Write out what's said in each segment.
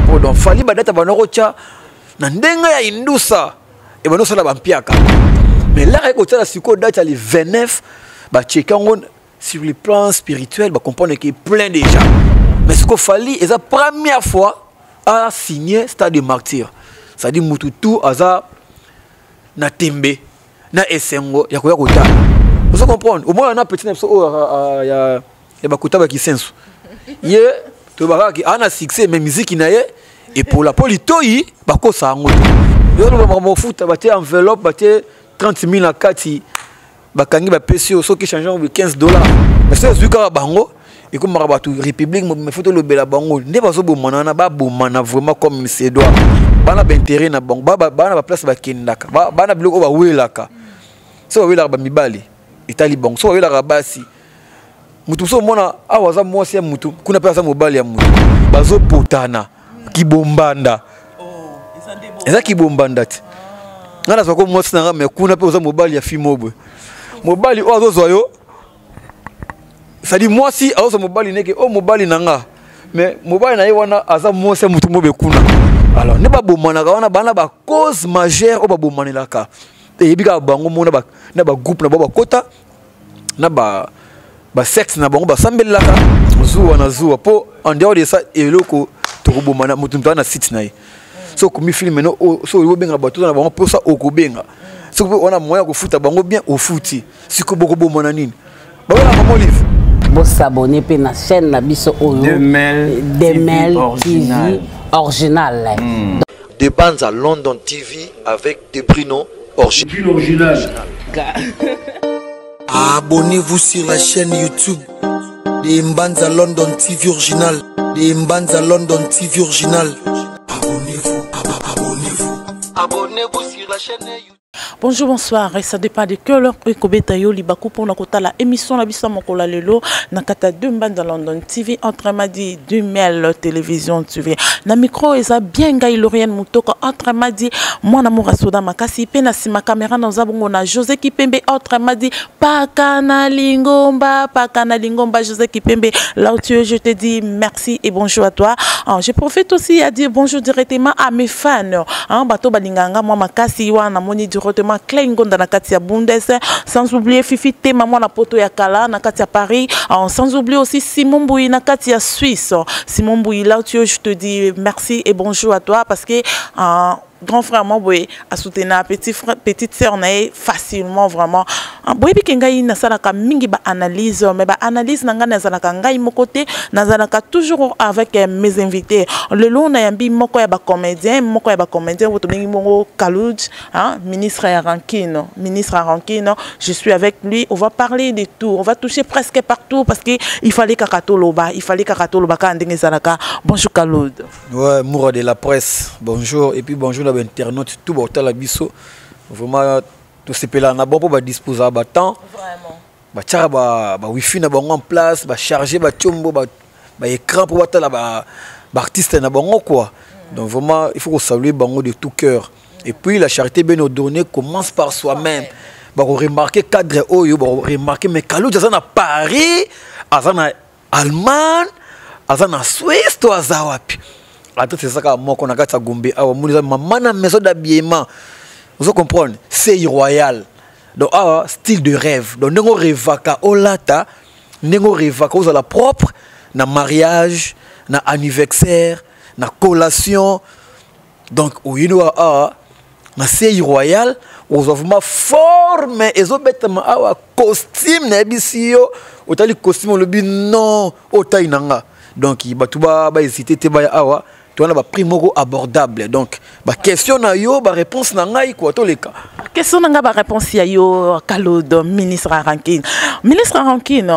comprends donc fali badata banorocha na ndenga ya indusa et banosa la bampiaka mais là écoute la siko date les 29 ba checker sur le plan spirituel ba comprendre qu'il est plein déjà mais ce qu'il fallait c'est la première fois à signer stade de martyr ça dit mututu aza na tembe na esengo ya koya kota vous comprenez au moins on a petit ya bakota ba kisenso ye to ba ki ana succès mais musique naye et pour la politoi bako sa ngo yo ba mo futa ba te enveloppe ba te 30 000 na kati bakangi ba PCO so qui changeant de 15 $. Mais c'est ce que bango et comme marabatu république me photo le bela bango ne pas so bomana na ba bomana vraiment comme c'est doit bana ba intérêt na bango bana ba place ba kindaka bana biloko ba welaka so wela ba mibali itali bango so wela basi mutu so mona awaza mwasi ya mutu kuna pesa mobali ya mutu bazo potana kibombanda eza kibombanda ti ngana soko mwasi na me kuna pesa mobali ya fimobwe mobali o azo yo ça dit moi si azo mobali neke o mobali nanga mais mobali na ye wana aza mwasi ya mutu mobe kuna alors ne ba bomana wana bana ba cause majeure o ba bomanelaka et bika bango mona ba na ba groupe na ba kota na ba sexe na bango ba sambelaka zuwa na zuwa po en dehors de ça eloko to bomana mutu na site na ye so comme film no so yo benga bato na bango po ça okobenga so on a moyen ko futa bango bien au footy siko boko bomana nini ba wala ba livre bo s'abonner pe na chaîne na biso oyo Demel TV original de bandes à London TV avec des Bruno original. Abonnez-vous sur la chaîne YouTube des Mbanza London TV original. Des Mbanza London TV original. Abonnez-vous sur la chaîne YouTube. Bonjour, bonsoir. Et ça dépend de quelle heure Ekobetayo Libaku pour la émission la Bissa Mokola Lelo. Nakata Dumban dans London TV. Autrement dit, Dumel Télévision TV. Na micro, eza bien gaï Lorien Moutoko. Autrement dit, moi namoura Soda Makasi. Pena si ma caméra dans Zabongo na José Kipembe. Autrement dit, Pakana Lingomba. José Kipembe. Là où tu es, je te dis merci et bonjour à toi. Je profite aussi à dire bonjour directement à mes fans. Bato Balinganga, moi Makasi, wana moni directement Klengonda na Katia Bundes, sans oublier Fifi Tema moi na poto ya Kala na Katia Paris, sans oublier aussi Simon Bouy na Katia Suisse. Simon Bouy là tu je te dis merci et bonjour à toi parce que grand frère moi boy a soutenir petite sœur na facilement vraiment boy bi kengai na salaka mingi ba analyse mais ba analyse na ngana salaka ngai mo côté na salaka toujours avec mes invités le long na yambi moko ya ba comédien woto mingi mongo Kalouj ministre Rankino je suis avec lui on va parler de tout on va toucher presque partout parce que il fallait kakatoloba ka ndenge salaka bonjour Kalouj ouais moura de la presse bonjour et puis bonjour internautes tout botal la biso vraiment tout ce pela na bon pour disposer à temps vraiment ba tchara ba wifi na bango en place ba charger ba chombo ba écran pour batala ba artiste na bango quoi donc vraiment il faut qu'on salue bango de tout cœur et puis la charité bien nous donner commence par soi-même ba remarquer cadre oyo ba remarquer mais Kalou ça na Paris azana Allemagne azana Suisse to azawapi. C'est ça qu'on a gagné à Gombe. Maman a maison d'habillement. Vous comprenez? C'est royal. Donc, style de rêve. Donc, nous rêvons olata, nous rêvons la propre, na mariage, na anniversaire, na collation. Donc, oui, nous na c'est royal. Vous avez ma forme et vous avez costume na bisio. Vous avez costume le bi non, otai nanga. Donc, il va hésiter te ba awa. Tu as pris moko abordable donc ba question na yo ba réponse na ngai quoi to les cas question na nga ba réponse ya yo Kaloud ministre Rankine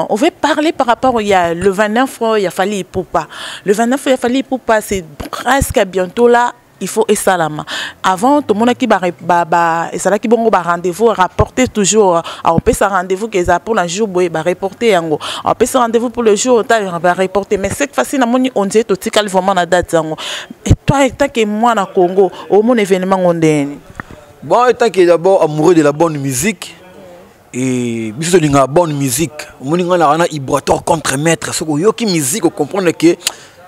on veut parler par rapport il y a le 29 il y a fallu Poupa le 29 il y a fallu Poupa c'est presque bientôt là il faut esalama avant tout le monde qui et ça là qui bon ba rendez-vous rapporter toujours à opesa rendez-vous que ça pour la jour boy ba reporter yango opesa rendez-vous pour le jour ba reporter mais cette fois-ci na moni on dit to tikal vraiment na date yango et toi tant que moi na Congo au mon événement ondeni bon tant que d'abord amoureux de la bonne musique et biso de la bonne musique moni ngana na vibrateur contre maître ce que yo qui musique comprendre que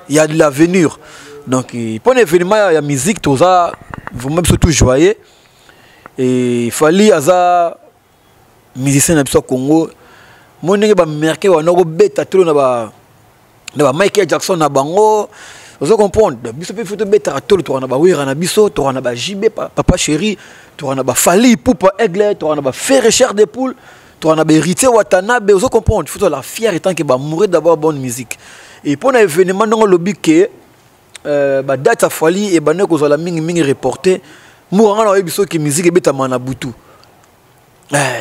il y a de l'avenir. Donc pour l'événement il y a musique tout ça vraiment surtout joyeux et il fallait aza musicien na biso Congo mon ndenge ba marqué wa no beta tolo na ba Michael Jackson na bango vous comprenez biso pe photo beta tolo to na ba wira na biso to na ba JB papa chéri to na ba Fali Poupa Aigle to na ba Frère Cher des Poules to na ba Héritier Watanabe vous comprenez faut la fière étant que ba mourir d'avoir bonne musique et pour un événement dans le lobby que ba date Fali et ba ne ko la mingi reporter mouranga na biso que musique beta mana butu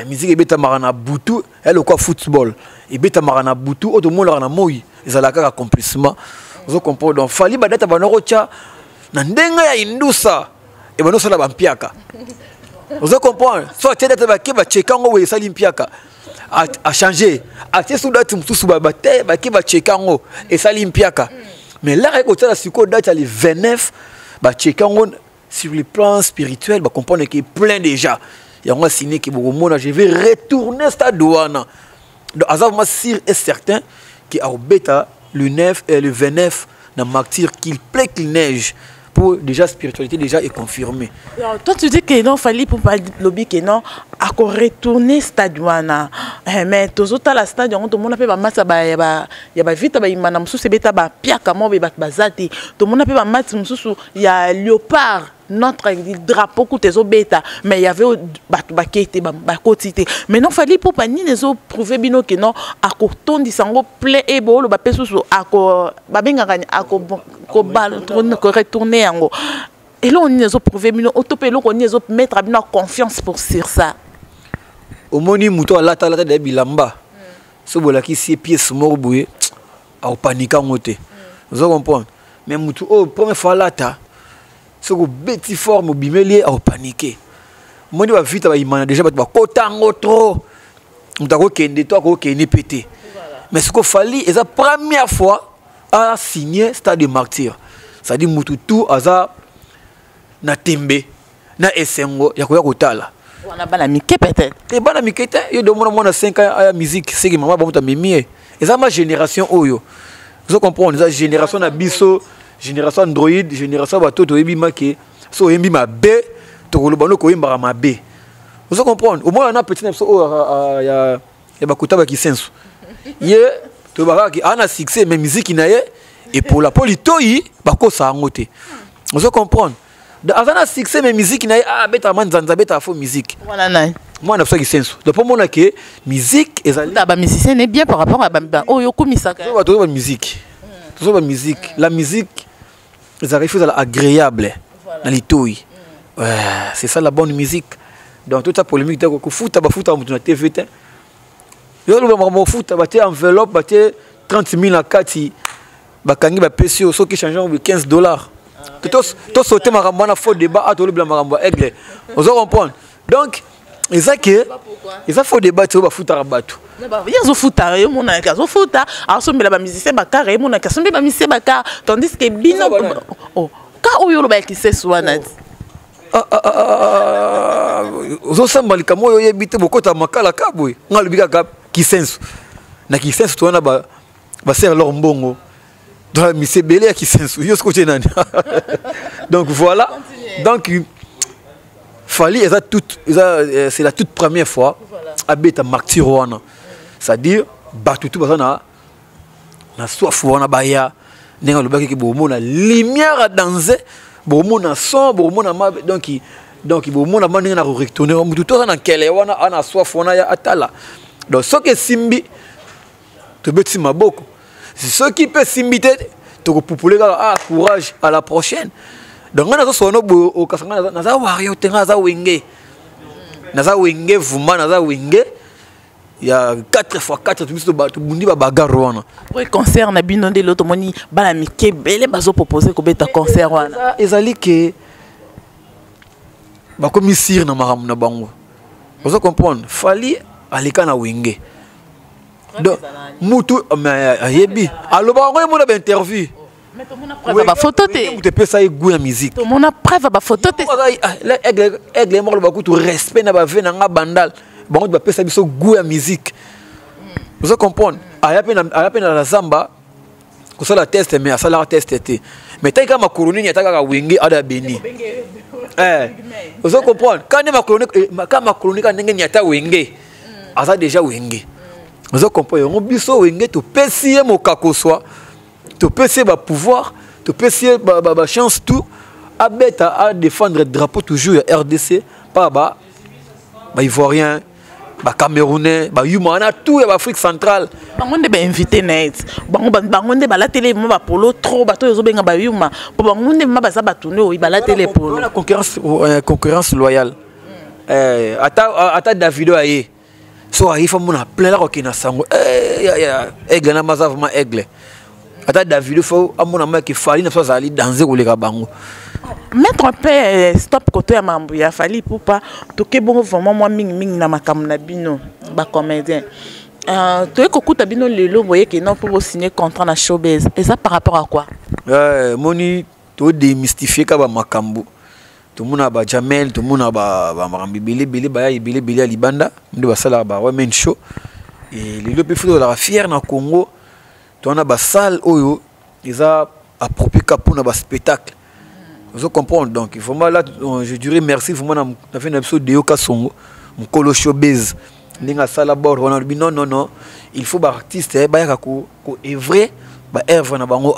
musique ebeta marana butu elle quoi football ebeta marana butu auto monde na moi ezalaka accomplissement vous comprenez donc Fali badata banoko tia na ndenga ya indusa e banoso la bampiaka vous comprenez soit tete ba ke ba chekango we sali mpiaka a changer a tie sous date mususu ba bate ba ke ba chekango e sali mpiaka mais là eko tia siko date le 29 ba chekango sur le plan spirituel ba comprendre que plein déjà. Il signé que je vais retourner stade douane. Donc, azavma sûr et certain qu'au bêta le 9 et le 29 dans martyr qu'il plaît qu'il neige pour déjà spiritualité déjà est confirmée. Toi tu dis que non fallait pour pas lobby que non à retourner stade douane. Mais tous autres la stade on tout le monde peut pas match ba vite ba imana musu se beta ba piaka mo ba bazati. Tout le monde peut pas match musu il y a léopard notre drapeau côté zo bêta mais il y avait ba kete ba quotité mais non fallait pour pas ni les autres prouver bino que non à coton di sango plein et bo ba pesusu à ko ba benga à ko retourner yango et là on les autres prouver bino autopelo on les autres mettre à bino confiance pour sur ça au moni muto la tala de bilamba so bolaki si pièce mort boué au panique ngote vous comprenez mais muto oh première fois là ta ce que petit forme bimelier a paniqué moi va vite ba imana déjà ba kotango trop mutako kende to ko kende pété mais ce qu'il fallait et la première fois à signer stade de martyr ça dit mutu tout aza na tembe na esengo ya ko tala on a bala mike peut-être et bala mike te yo de mona 5 ans à musique c'est que maman ba muta mimie et ça ma génération oyo vous comprenez ça génération na biso génération Android, génération bateau, tu es maqué, so yembi ma B, tu kolobano ko yemba ma B. Vous comprenez? Au moins on a petit so ya bakuta ba kisensu. Ye to ba ki ana succès mais musique inaye et pour la politoi bako sa ngote. Vous comprenez? De azana succès mais musique inaye ah beta man zanza beta fo musique. Voilà nai. Moi na so kisensu. De pour mona que musique ezali ba musicien est bien par rapport à ba oyo kumisaka. To ba to ba musique. To ba musique, la musique ils arrivent à l'agréable dans les touilles. C'est ça la bonne musique. Dans toute la polémique, il faut foot à TV. Il y a un foot à enveloppe, 30 000 à 4 bakangi ba PCO, ceux qui changent $15. Tout sauter ma ramana faux débat à tout le blanc aigle. Vous comprenez? Donc, ils ont faux débat sur le foot à rabattu. Il y a des foot à mon accord, des foot à assommer la musicien bakar et mon accord, la musicien bakar, tandis que bino oh quand oyo ba qui c'est soana zo samba likamo yo yebite bokota makala kabwe ngal bika kap kisensu na kisensu to na ba ser leur mbongo dans la mise belé à kisensu yo skote nani donc voilà donc Fali c'est la toute première fois à beta martyr wana c'est-à-dire batutu bazana na soif wana baya nenga lobaki ki bomona lumière à danser bomona son bomona donc bomona maninga na retourner mutu to na kele wana ana soif wana ya atala donc ce que simbi to beti maboko c'est ce qui peut simbiter to populer ah courage à la prochaine donc on a ça sono au kasanga na za wario tenga za wenge vuma na za wenge il y a 4x4 tout bundi ba bagarre wana oui concert na bino de l'autre moni bala mike bele bazo proposer ko beta concert wana ezali ke ba komi sir na maram na bango vous comprenez Fali alika na wenge donc mutu ayebi aloba ngo mo na interview mais tout monde preuve ba photo te tu peux ça goût à musique tout monde preuve ba photo te aigle mo ba kutu respect na ba ve na nga bandal bon tu peux ça biso goût à musique vous comprenez aya pe na la zamba ko ça la test mais ça la test était mais tant que ma colonie n'yata ka wenge ada beni vous comprenez quand ma colonie quand n'yata wenge asa déjà wenge vous comprenez on biso wenge to pesier mo kakoswa to pesier ba pouvoir to pesier ba chance tout à bête à défendre le drapeau toujours RDC pas ba ivoirien ba camerounais ba yumana tout ya Afrique centrale bangonde ba invité net bangonde ba la télé mo ba polo trop ba to yozo benga ba yuma bangonde ma ba za ba tourner o ba la télé polo la concurrence loyale ata Davido aye so ayi fa mona plein la ko na sango aigle na maza vraiment aigle ata Davido fo amona ma ki fali na so zali danser ko le ka bango mettre un peu stop côté à mambo ya fali pour pas toquer bon vraiment moi ming na makambo na bino ba comédien to ekokuta bino lelo voyez que non pour signer contrat na showbiz et ça par rapport à quoi moni to démystifier ka ba makambo to mona ba Jamel to mona ba makambi bele ba ya bele libanda ndi ba sala ba women show et lelo pe futo la fier na Congo to na ba salle oyo isa approprié ka pour na ba spectacle. Vous comprenez donc il faut là je dirais merci vraiment on a fait un épisode de Yoka Songo mon colo showbiz ninga sala bord on a dit non il faut ba artiste ba ya ko vrai ba œuvre na bango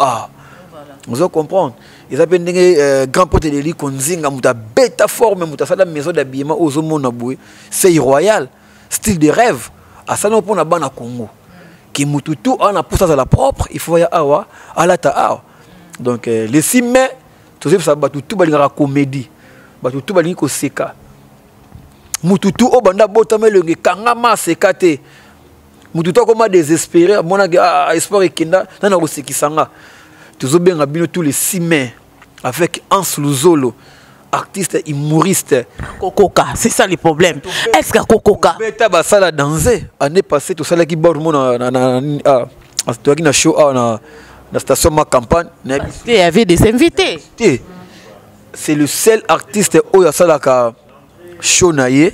vous comprenez ils appellent des grand porte de l'île konzinga muta beta forme muta sala maison d'habillement aux mona boy c'est royal style de rêve à ça non pour na bana Congo qui mutu tout on a pour ça la propre il faut ya awa ala ta donc les 6 mai tout ça tout balinga comédie tout balinga ko seka mututu o banda botama lengi kangama sekate mututu ko ma désespéré mona espoir ekenda na ko sekisanga tuzo benga bino tous les 6 mai avec Hans Luzolo artiste humoriste Kokoka c'est ça le problème est-ce que Kokoka beta ba sala danser année passée tout ça là qui bord mona na show na la station ma campagne il y avait des invités c'est le seul artiste oyo asalaka show naye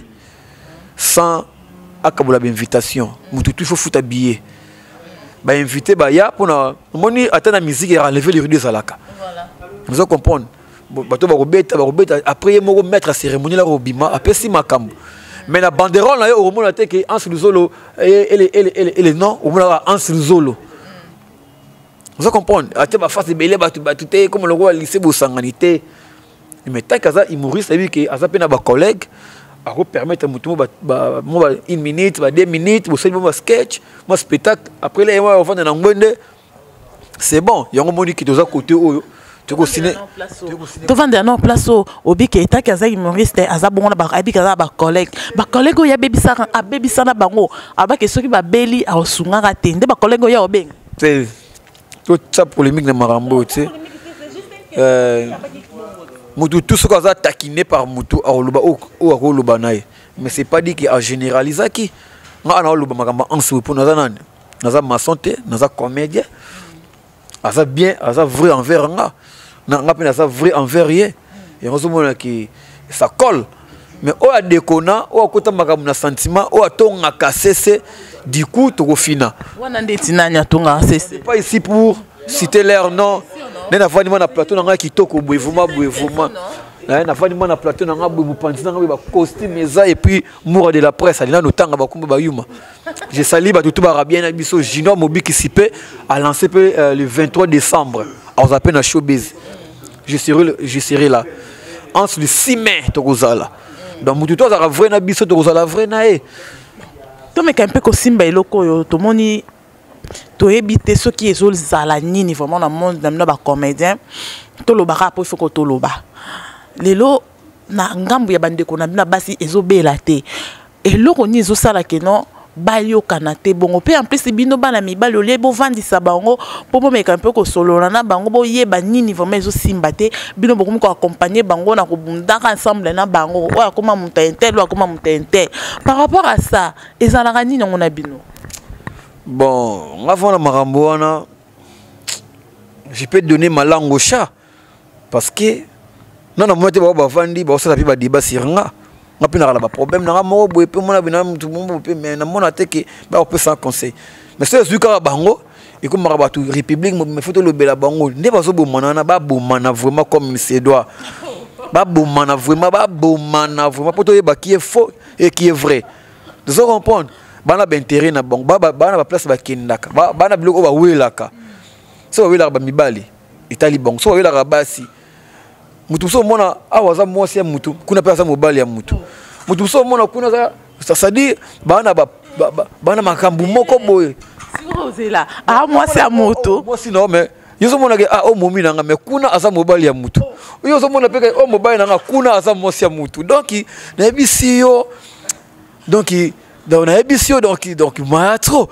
sans akabola invitation mutu il faut foutre billet ba invité ba ya pona moni atana musique et relever les rues des alaka voilà vous comprenez bato ba robeta après mo mettre cérémonie la robima après si makambo mais la banderole na yo au mona te que Hans Luzolo et non au mona Hans Luzolo. Vous comprenez? Ate ba face belé batu te comme le roi lycée bosanganité. Mais tant que ça humoriste ça veut que ça peut na ba collègue à permettre mutumo ba 1 minute, 2 minutes, vous savez moi sketch, moi spectacle après là moi on va na ngwende. C'est bon, yango moni ki toza côté oyo. Tu ko ciné. To vendre na place au biki tant que ça humoriste aza bongo na ba abika za ba collègue. Ba collègue ya bebisa na bango. Aba ke soki ba beli a osunga ka te. Nde ba collègue ya obenga. C'est toute ça polémique de Marambo, tu sais. Moutou, tout ce qu'on a taquiné par Moutou, ou à Roloba naï. Mais c'est pas dit qu'il a généralisé qui. On a Roloba Maramba en sous pour nous. Nous avons maçon, nous avons comédien. Nous avons bien, nous avons vrai envers nous. Nous avons vrai envers rien. Et on se dit que ça colle. Mais on a déconné, on a côté Maramba sentiment, on a ton à casser. Du coup, tu refina. C'est pas ici pour citer leur nom. On a fait un plateau dans qui toque au bouvement. On a fait un plateau dans un costume et puis moura de la presse. Je salue tout Arabien Bisso Junior Mobi qui s'y peut a lancé le 23 décembre. On appelle un showbiz. Je serai là. Entre le 6 mai, Togozala. Donc, tout le monde a vrai Bisso Togozala vrai naé. To me kampe ko simba eloko yo to moni to ebité ceux qui ezol zala nini vraiment dans monde na ba comédien to lo baka po foko to loba lelo na ngambu ya bandeko na bina basi ezobela te eloko ni ezo sala ke non bayo kanate bongo pe en plus bino bana mibali ole bo vandisa bango po me kampe ko solo na bango bo yeba nini vraiment ezo simba te bino bo ko accompagner bango na ko bundaka ensemble na bango o akoma mutentel o akoma mutentel par rapport à ça ezalaka nini ngona bino bon avant la marambo wana je peux te donner ma langue au chat parce que non na moi te ba vandi ba ça ba débat sur nga on a pas problème na mo boye pe mona bina tout monde pe mais na mona te que ba on peut sans conseil mais c'est celui qui a bango et comme Marabatou République me faut le bela bango ne pas so bomana ba bomana vraiment comme il se doit ba bomana vraiment pour te ba qui est faux et qui est vrai de se comprendre bana ba intérêt na bango bana ba place ba kindaka bana biloko ba welaka so welaka ba mibali itali bango so welaka basi mutu so mona awaza mwasi ya mutu kuna pesa mobali ya mutu mutu so mona kuna ça dit bana makambu moko boye là ah moi c'est à moto moi sinon mais yo so mona ke ah o momi nanga mais kuna asa mobali ya mutu yo so mona peka o mobali nanga kuna asa mwasi ya mutu donc na ebisio donc moi trop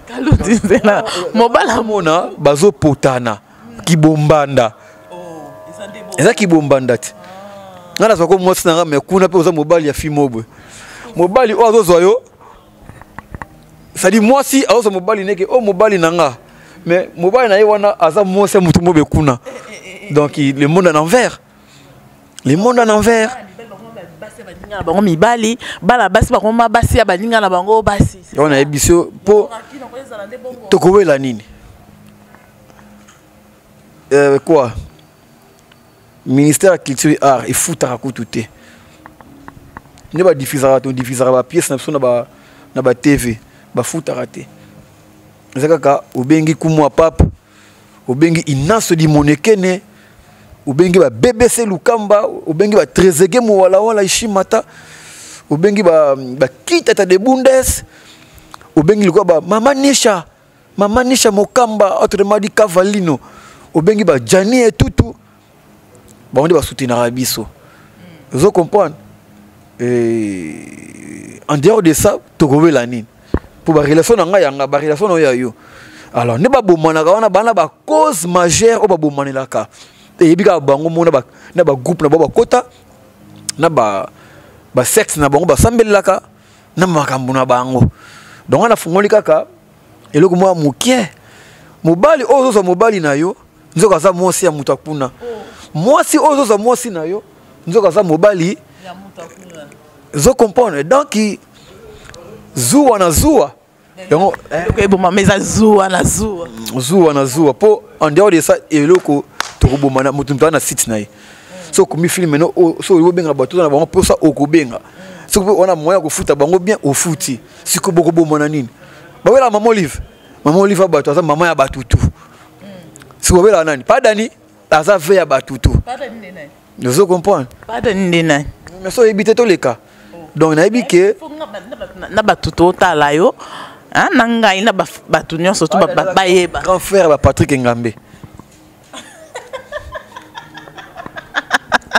Kaludi c'est là mobala mona bazo potana kibombanda eza kibombanda ti ngana soko mwasi nanga mais kuna pe oza mobali ya fimobo mobali o azo yo ça dit moi si azo mobali neke o mobali nanga mais mobali na ye wana aza mwasi mutu mobe kuna donc le monde en envers bango mibali bala basi bakoma basi ya baninga na bango basi on a ebisio po tokowela nini quoi ministère de la culture et art et fout à côté ne ba diffusera ba pièce na ba TV ba fout à rater ezaka obengi kumwa pap obengi inaso di monekene obengi ba BBC Lukamba obengi ba Trezege mo wala ishimata obengi ba kitata de bundes obengi lukwa ba mama Nisha Mokamba autrement dit Cavalino obengi ba Jani et tutu ba on va soutenir biso vous comprenez en dehors de ça tokowe la nini pour ba relation nga yanga ba relation no ya yo alors ne ba bomana ka wana bana ba cause majeure o ba bomanela ka et bika bango mona ba na ba groupe na ba kota na ba sexe na bango ba sambelaka na makambo na bango donc ana fungoli kaka eloko mwa mukie mobali ozo mobali na yo nzoka za mwasi ya mutakuna mwasi ozo mwasi na yo nzoka za mobali ya mutakuna zo comprendre donc zuwa na zuwa yango boma meza zuwa na zuwa po en dehors de ça eloko tokoboma na mutu na site na ye so komi film no so obenga bato na bango po sa okobenga so on a moyen ko futa bango bien au futi siko boko bomona nini ba wela maman Olive bato za maman ya batutu si wela nani pas dani aza ve ya batutu pas dani nani vous comprenez pas dani nani mais so ebité to leka donc na ebike na batutu tala yo nanga ina batu nyonso to ba yeba grand frère ba Patrick Ngambe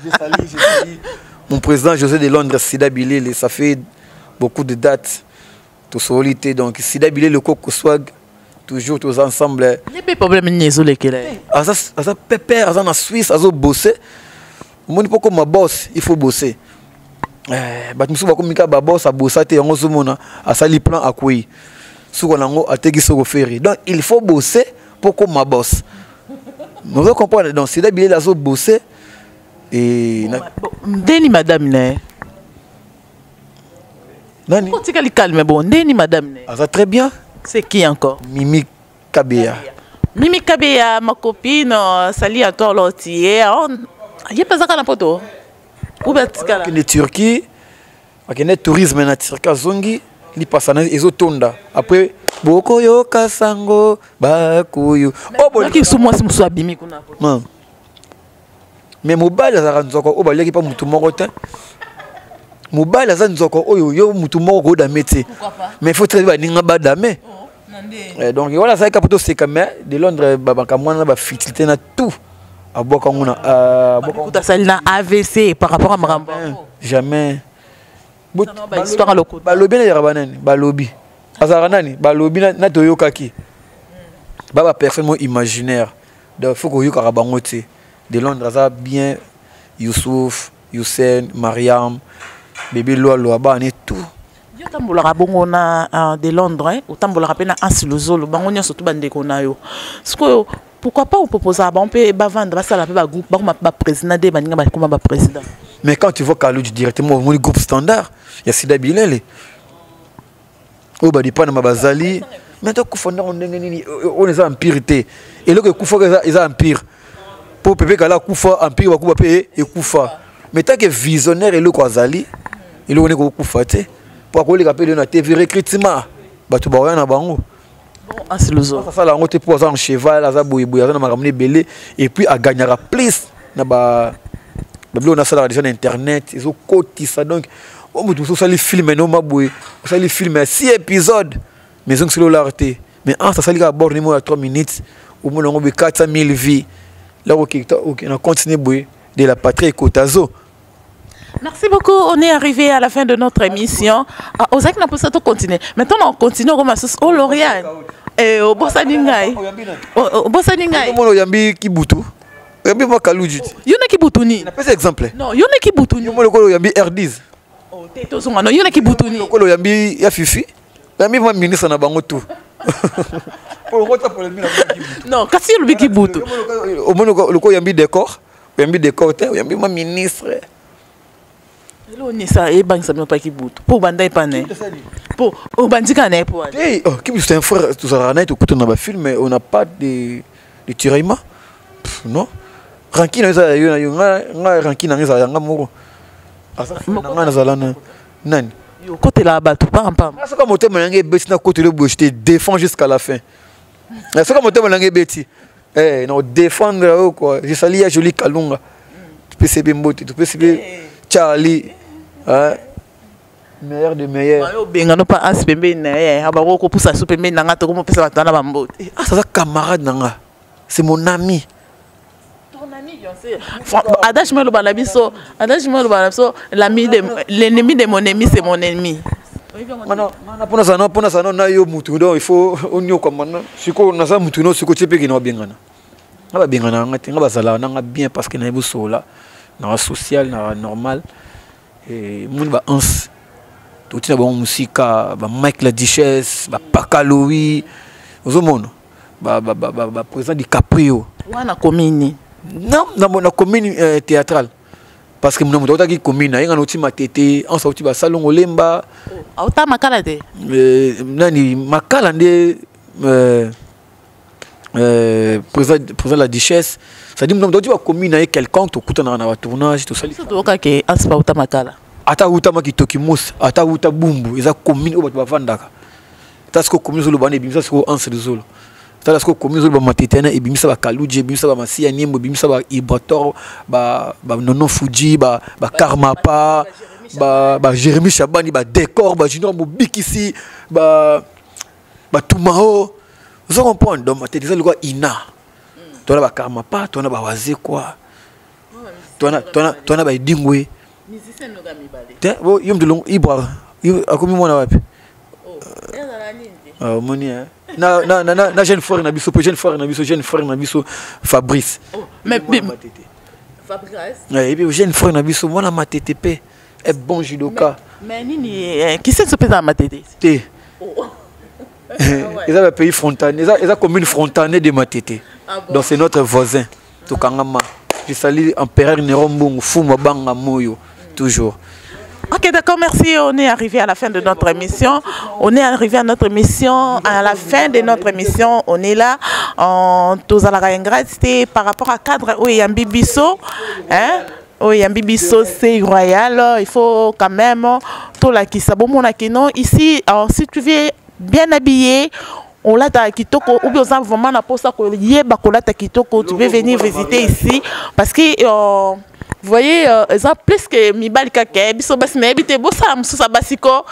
je salue mon président José de Londres Sida Bilele ça fait beaucoup de dates tout solité donc Sida Bilele le Coco Swag toujours tous ensemble il y a pas problème nizo lekele asa pépère asa na Suisse azo bosser mon pas comme ma boss il faut bosser bat musu ba komika ba boss a bosser te yango zomona asali plan akui suko nango ategi soko ferry donc il faut bosser pour comme ma boss nous comprenons donc Sida Bilele azo bosser et ndeni madame ne nani tika li calme bon ndeni madame ne ça très bien c'est qui encore Mimi Kabea ma copine sali à toi lotier il pas ça na poto ou betika la en Turquie akene tourisme na Turquie zongi li pasana ezotonda après boko yo kasango bakuyu ki sumo si muso abimi kuna poto mais mobile azaka nzoko o baleki pa mutu moko te mobile aza nzoko oyo yo mutu moko ko dame te mais faut très ba ninga ba dame donc voilà ça ka poto c'est comme de Londres ba mwana ba fitilité na tout aboka nguna bokuta salina AVC par rapport à Marambo jamais histoire loko balobi na yara banani balobi azara nani balobi na toyokaki baba personne imaginaire donc faut ko yoka bango te de Londres ça bien Youssouf Youssef Mariam bébé Loa ba ne tout yo tambola bongo na de Londres ou tambola pena ansilozolo bango nyonso to bandeko na yo siko pourquoi pas on propose on peut vendre ça la ba groupe ba président de baninga ba comme ba président mais quand tu vois Kalou directement au groupe standard il y a Sida Bilele o ba di pa na bazali mais to kufanda on ndenge nini on est empire té et le que kufa est empire pour pepe kala kufa empire wa kuba pe et kufa mais tant que visionnaire et le kwazali et le on est ko kufa té pour ko le kapele na TV recrutement batu ba yana bango bon asilozo ça la ngote pour un cheval aza boyeboya na makamne belé et puis a gagnera plus na ba on a ça la radio internet ils ont cotisa donc on me tout ça les films no maboué ça les films 6 épisodes mais donc c'est l'arté mais en ça ça bord numéro à 3 minutes au moins on a 400 000 vies là OK on a continué boué de la patrie Kotazo. Merci beaucoup. On est arrivé à la fin de notre émission. Ozak n'a pas ça continuer. Maintenant on continue comme ça au Lorient et au Bossaningai. Au Bossaningai. Mon yambi kibutu. Yambi makaluji. Yona kibutuni. Na pesa exemple. Non, yona kibutuni. Yo mo yambi R10. Oh, teto zonga non, yona kibutuni. Ko yambi ya fifi. Yambi ma ministre na bango tout. Non, kasi le kibutu. Au moins le ko yambi décor. Yambi décor te, yambi ma ministre. Lo ni ça e bang ça me pas kibutu. Pour banda epane. Pour o bandika na pour. Eh, oh, qui c'est un frère tout ça na to kuto na ba film mais on n'a pas de tiraillement. Non. Rankina ça yo nga rankina nga za nga moko. Asa nga na zalana. Nani? Yo côté là bas tout pas pam. Asa comme moto manange beti na côté le bouche te défend jusqu'à la fin. Asa comme moto manange beti. Eh, non défendre quoi. Je sali ya joli Kalunga. Tu peux se bimbote, tu peux se Charlie. Hein? Meilleur de meilleur. Yo benga no pas aspembe na ya abako ko poussa soupembe na nga to ko pesa batana ba mbote. Ah ça camarade nanga. C'est mon ami. Adage me le balabiso, adage me le balabiso, l'ennemi de mon ennemi c'est mon ennemi. Pona ça non na yo mutu donc il faut on yo comme maintenant siko na ça mutu no siko tsepe ki no bengana. Ngaba bengana ngati ngaba sala nga bien parce que na bu sola na social na normal et mun ba ans tout na bon musika ba Mike la Duchesse ba Pakaloui ozomono ba président du Caprio wana komini. Non, na commune théâtrale. Parce que nous avons commune, il y a un matete, on sorti ba salon olemba. Auta makala de. Nani makala de président la Duchesse. Ça dit nous avons commune avec quelqu'un tout coûte na tournage tout ça. Tout ka ke aspa auta makala. Ata uta makitoki mos, ata uta bumbu, eza commune au ba vandaka. Parce que commune zo lo bane bimisa ko anse de zolo. C'est-à-dire que comme nous avons matétena et bimisa ba kaluje bimisa ba masia nyembo bimisa ba ibrator ba nono fuji ba karmapa ba Jérémy Chabani ba décor ba junior mobikisi ba tumao vous comprenez donc matétena le quoi ina toi ba karmapa toi na ba waze quoi toi na ba dingwe musicien no ga mibale te bo yom de long ibra akomi mona wapi moni na jeune frère na biso jeune frère na biso Fabrice mais Fabrice et puis jeune frère na biso mona matete pe est bon judoka mais nini qui c'est ce pesa matete te ils ont un pays frontalier ils ont commune frontalier de matete donc c'est notre voisin to kangama je salue empereur Nerombo Fuma Banga Moyo toujours. Ok, d'accord, merci. On est arrivé à la fin de notre émission. On est arrivé à notre émission. À la fin de notre émission, on est là. Tous à la c'était par rapport à cadre où il y a un bibiso. Hein? Où il y a un bibiso, c'est royal. Il faut quand même tout la qui s'abonne non. Ici, si tu viens bien habillé, on l'a ta kitoko ou bien vraiment na posa ko yeba ko la ta kitoko, tu veux venir visiter ici parce que vous voyez, ça plus que Mibali Kake, biso bas mais habité bossa mususa basiko,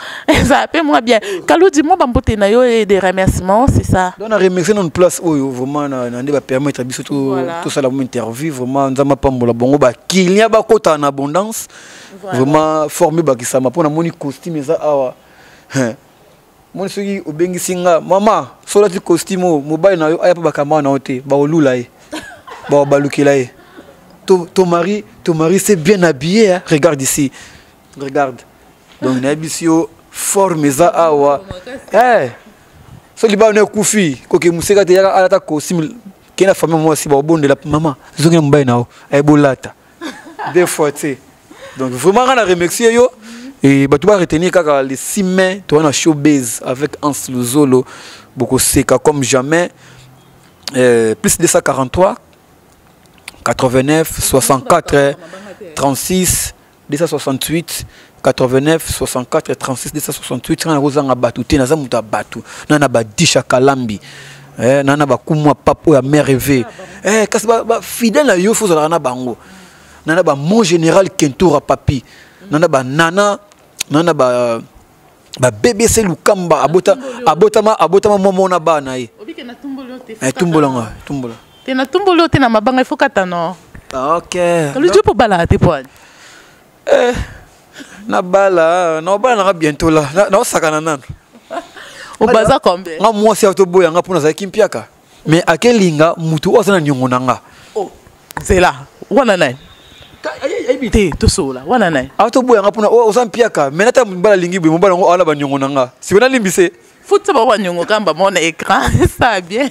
ça paie moi bien. Kalou dis-moi bambote na yo et des remerciements, c'est ça. On a remercié notre place où vraiment na va permettre biso tout ça la interview vraiment nzama pambola bongo ba kilia ba kota en abondance. Vraiment formé ba kisama pona moni costume ça awa. Mon soki obengi singa mama sola ti costume mobile na yo aya pa ba kamana na ote ba olula e. Ba balukila e. Ton mari s'est bien habillé, hein? Regarde ici. Regarde. Donc, Nabisio, forme ça, awa. Eh, ce qui va nous koufi, koke museka te yaka alata costume, qui na famille moi aussi, ba bon de la maman. Zongi mbaye nao, ay bolata. Des fois, tu sais. Donc, vraiment, on a remercié yo. Et tu vas retenir que le 6 mai, tu as un showbiz avec Hans Luzolo, beaucoup seka comme jamais. Plus de 243, 89, 64, 36, 268, 89, 64, 36, 268. On a rozanga batu, te naza muta batu, nana ba disha kalambi, nana ba kumwa papo ya merveille. Kasi ba fidèle na yo faut na bango. Nana ba mon général Kentura papi, nana ba nana ba BBC Lukamba abotama momona bana ye. Tumbolanga. Te na tumbolo te na mabanga ifo kata no. OK. Le Dieu pour bala te poigne. Na bala na bientôt là. Na sakana nan. O baza combien? Nga moi si autoboya nga pona za kimpiaka. Mais akelinga mutu osana nyongonanga. Oh, c'est là. Wana nai. Te to sola. Wana nai. Autoboya nga pona osampiaka. Mais nata mbala lingi bwe mbala ngo ala ba nyongonanga. Si wena limbise. Faut ça va nyongo kamba mon écran, ça bien.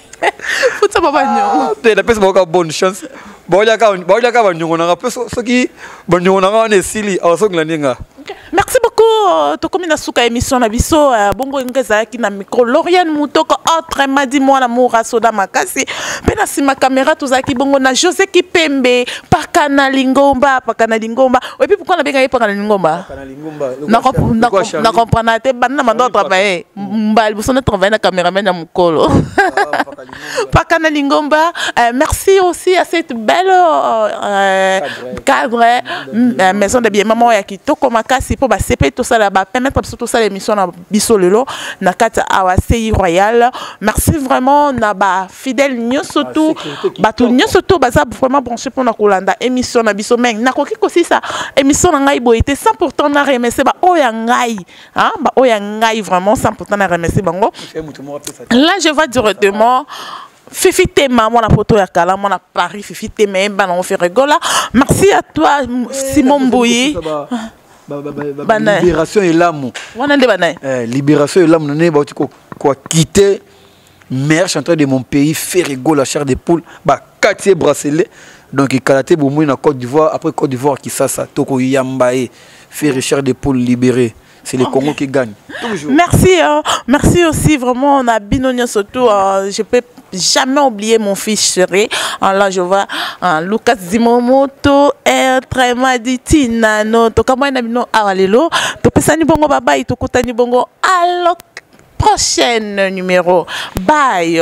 Faut ça va nyongo. Te la pesa boka bonne chance. Boya ka ba nyongonanga peso soki ba nyongonanga ne sili awasongla ninga. Merci beaucoup. To comme na suka émission na biso bongo ngeza ki na micro Lauriane Mutoko autrement dit moi l'amour soda makasi. Pena si ma caméra tozaki bongo na José Kipembe Pakana Lingomba. Et puis pourquoi na benga ye Pakana Lingomba? Na comprendre te bana mando travailler. Mbal vous sonne travailler na caméraman na mukolo. Pakana Lingomba. Merci aussi à cette belle cadre maison de bien maman ya kitoko makasi pour ba CP tout ça là ba permettre tout ça l'émission na biso lelo na kata awasi royal. Merci vraiment na ba fidèle nyonso tout ba tout nyonso tout ba ça vraiment branché pour na kolanda émission na biso meng na koki aussi ça émission na ngai boité 100% na remercier ba oya ngai hein ba oya ngai vraiment 100% na remercier bango. Là je vais directement Fifi Tema, mon photo ya kala, mon Paris, Fifi Tema, on fait rigola. Merci à toi, Simon Bouyi. Libération et l'amour. Libération et l'amour, on est quoi quitter meilleur chanteur de mon pays, faire rigoler la chair de poule, bah quartier bracelet. Donc il kalaté boumou na Côte d'Ivoire, après Côte d'Ivoire qui ça Toko Yambaye, faire chair de poule libéré. C'est le Congo qui gagne. Toujours. Merci, merci aussi vraiment. On a binonné surtout. Je peux jamais oublier mon fils chéri. Là je vois Lucas Zimomoto très maditina no. To kama ina bino awalelo. To pesani bongo baba ito kutani bongo. Alors prochaine numéro. Bye.